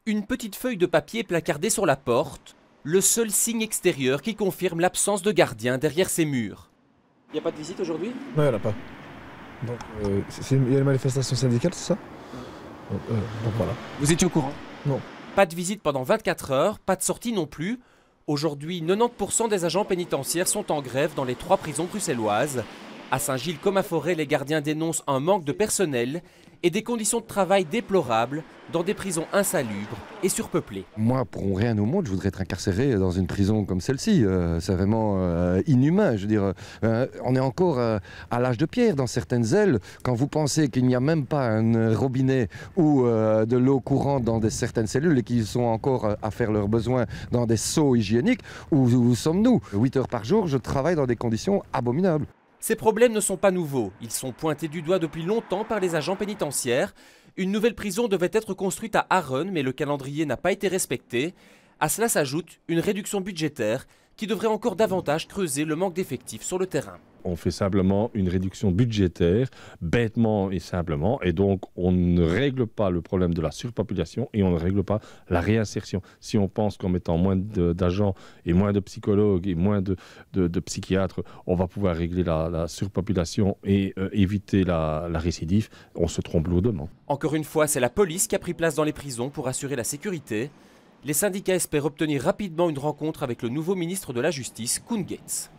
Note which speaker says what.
Speaker 1: Une petite feuille de papier placardée sur la porte, le seul signe extérieur qui confirme l'absence de gardien derrière ces murs. Il n'y a pas de visite aujourd'hui?
Speaker 2: Non, il n'y en a pas. Donc, il y a une manifestation syndicale, c'est ça? Donc voilà.
Speaker 3: Vous étiez au courant?
Speaker 2: Non.
Speaker 1: Pas de visite pendant 24 heures, pas de sortie non plus. Aujourd'hui, 90% des agents pénitentiaires sont en grève dans les 3 prisons bruxelloises. À Saint-Gilles comme à Forêt, les gardiens dénoncent un manque de personnel et des conditions de travail déplorables dans des prisons insalubres et surpeuplées.
Speaker 4: Moi, pour rien au monde, je voudrais être incarcéré dans une prison comme celle-ci. C'est vraiment inhumain. Je veux dire, on est encore à l'âge de pierre dans certaines ailes. Quand vous pensez qu'il n'y a même pas un robinet ou de l'eau courante dans certaines cellules et qu'ils sont encore à faire leurs besoins dans des seaux hygiéniques, où sommes-nous? 8 heures par jour, je travaille dans des conditions abominables.
Speaker 1: Ces problèmes ne sont pas nouveaux. Ils sont pointés du doigt depuis longtemps par les agents pénitentiaires. Une nouvelle prison devait être construite à Arronne, mais le calendrier n'a pas été respecté. À cela s'ajoute une réduction budgétaire qui devrait encore davantage creuser le manque d'effectifs sur le terrain.
Speaker 5: On fait simplement une réduction budgétaire, bêtement et simplement, et donc on ne règle pas le problème de la surpopulation et on ne règle pas la réinsertion. Si on pense qu'en mettant moins d'agents et moins de psychologues et moins de psychiatres, on va pouvoir régler la surpopulation et éviter la récidive, on se trompe lourdement.
Speaker 1: Encore une fois, c'est la police qui a pris place dans les prisons pour assurer la sécurité. Les syndicats espèrent obtenir rapidement une rencontre avec le nouveau ministre de la Justice, Koen Geerts.